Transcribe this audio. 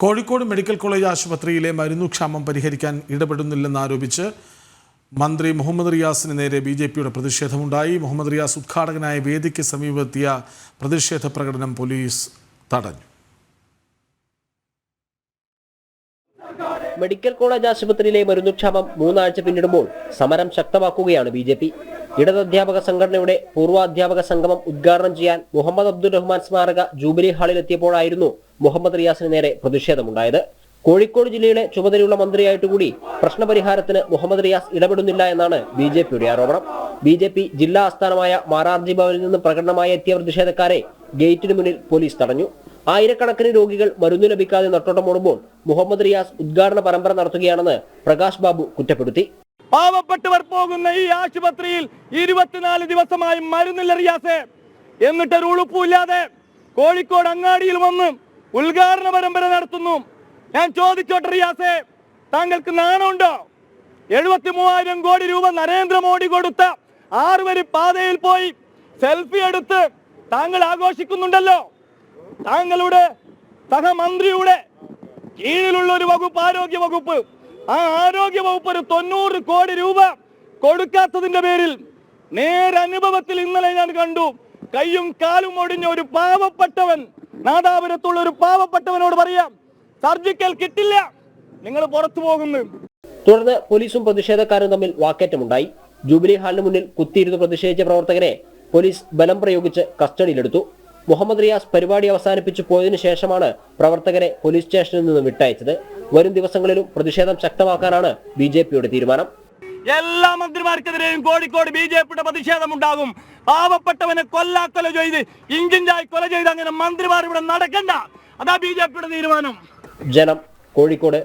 Kozhikode medical college ആശുപത്രിയിലെ മരുന്നുക്ഷാമം പരിഹരിക്കാൻ ഇടപെടുന്നില്ലെന്നാരോപിച്ച് മന്ത്രി മുഹമ്മദ് റിയാസിന് നേരെ ബിജെപിയുടെ പ്രതിഷേധമുണ്ടായി. മുഹമ്മദ് റിയാസ് ഉദ്ഘാടകനായ വേദിക്ക് സമീപമെത്തിയ പ്രതിഷേധ പ്രകടനം പോലീസ് തടഞ്ഞു. മെഡിക്കൽ കോളേജ് ആശുപത്രിയിലെ മരുന്നുക്ഷാമം 3 ആഴ്ച പിന്നിടുമ്പോൾ സമരം ശക്തമാക്കുകയാണ് ബിജെപി. ഇടതധ്യാപക സംഘടനയുടെ പൂർവാധ്യാപക സംഗമം ഉദ്ഘാടനം ചെയ്യാൻ മുഹമ്മദ് അബ്ദുൾ റഹ്മാൻ സ്മാരക ജൂബിലി ഹാളിലെത്തിയപ്പോഴായിരുന്നു മുഹമ്മദ് റിയാസിന് നേരെ പ്രതിഷേധമുണ്ടായത്. കോഴിക്കോട് ജില്ലയുടെ ചുമതലയുള്ള മന്ത്രിയായിട്ടുകൂടി പ്രശ്നപരിഹാരത്തിന് മുഹമ്മദ് റിയാസ് ഇടപെടുന്നില്ല എന്നാണ് ബിജെപിയുടെ ആരോപണം. ബിജെപി ജില്ലാ ആസ്ഥാനമായ മാരാർജി ഭവനിൽ നിന്ന് പ്രകടനമായി എത്തിയ പ്രതിഷേധക്കാരെ ഗേറ്റിന് മുന്നിൽ പോലീസ് തടഞ്ഞു. ആയിരക്കണക്കിന് രോഗികൾ മരുന്ന് ലഭിക്കാതെ നെട്ടോട്ടമോടുമ്പോൾ മുഹമ്മദ് റിയാസ് ഉദ്ഘാടന പരമ്പര നടത്തുകയാണെന്ന് പ്രകാശ് ബാബു കുറ്റപ്പെടുത്തി. പാവപ്പെട്ടവർ പോകുന്ന ഈ ആശുപത്രിയിൽ 24 ദിവസമായി മരുന്നില്ല റിയാസെ. എന്നിട്ടൊരു ഉളുപ്പില്ലാതെ കോഴിക്കോട് അങ്ങാടിയിൽ വന്ന് ഉദ്ഘാടന പരമ്പര നടത്തുന്നു. ഞാൻ ചോദിച്ചോട്ടെ റിയാസെ, താങ്കൾക്ക് നാണമുണ്ടോ? 73,000 കോടി രൂപ നരേന്ദ്രമോദി കൊടുത്ത 6 വരി പാതയിൽ പോയി സെൽഫി എടുത്ത് താങ്കൾ ആഘോഷിക്കുന്നുണ്ടല്ലോ. താങ്കളുടെ സഹമന്ത്രിയുടെ കീഴിലുള്ള ഒരു വകുപ്പ്, ആരോഗ്യ വകുപ്പ്, ആ ആരോഗ്യ വകുപ്പ് ഒരു 90 കോടി രൂപ കൊടുക്കാത്തതിന്റെ പേരിൽ നേരനുഭവത്തിൽ ഇന്നലെ ഞാൻ കണ്ടു. കയ്യും കാലും ഒടിഞ്ഞ ഒരു പാവപ്പെട്ടവൻ, നാദാപുരത്തുള്ള ഒരു പാവപ്പെട്ടവനോട് പറയാം, സർജിക്കൽ കിട്ടില്ല, നിങ്ങൾ പുറത്തു പോകുന്നു. തുടർന്ന് പോലീസും പ്രതിഷേധക്കാരും തമ്മിൽ വാക്കേറ്റമുണ്ടായി. ജൂബിലി ഹാളിന് മുന്നിൽ കുത്തിയിരുന്ന് പ്രതിഷേധിച്ച പ്രവർത്തകരെ പോലീസ് ബലം പ്രയോഗിച്ച് കസ്റ്റഡിയിലെടുത്തു. മുഹമ്മദ് റിയാസ് പരിപാടി അവസാനിപ്പിച്ചു പോയതിനു ശേഷമാണ് പ്രവർത്തകരെ പോലീസ് സ്റ്റേഷനിൽ നിന്ന് വിട്ടയച്ചത്. വരും ദിവസങ്ങളിലും പ്രതിഷേധം ശക്തമാക്കാനാണ് ബിജെപിയുടെ തീരുമാനം. എല്ലാ മന്ത്രിമാർക്കെതിരെയും കോഴിക്കോട് ബിജെപിയുടെ പ്രതിഷേധം ഉണ്ടാകും. പാവപ്പെട്ടവനെ കൊല്ലാക്കൊല ചെയ്ത് ഇഞ്ചിഞ്ചായി കൊല ചെയ്ത് അങ്ങനെ മന്ത്രിമാർ ഇവിടെ നടക്കണ്ട. അതാ ബിജെപിയുടെ തീരുമാനം. ജനം, കോഴിക്കോട്.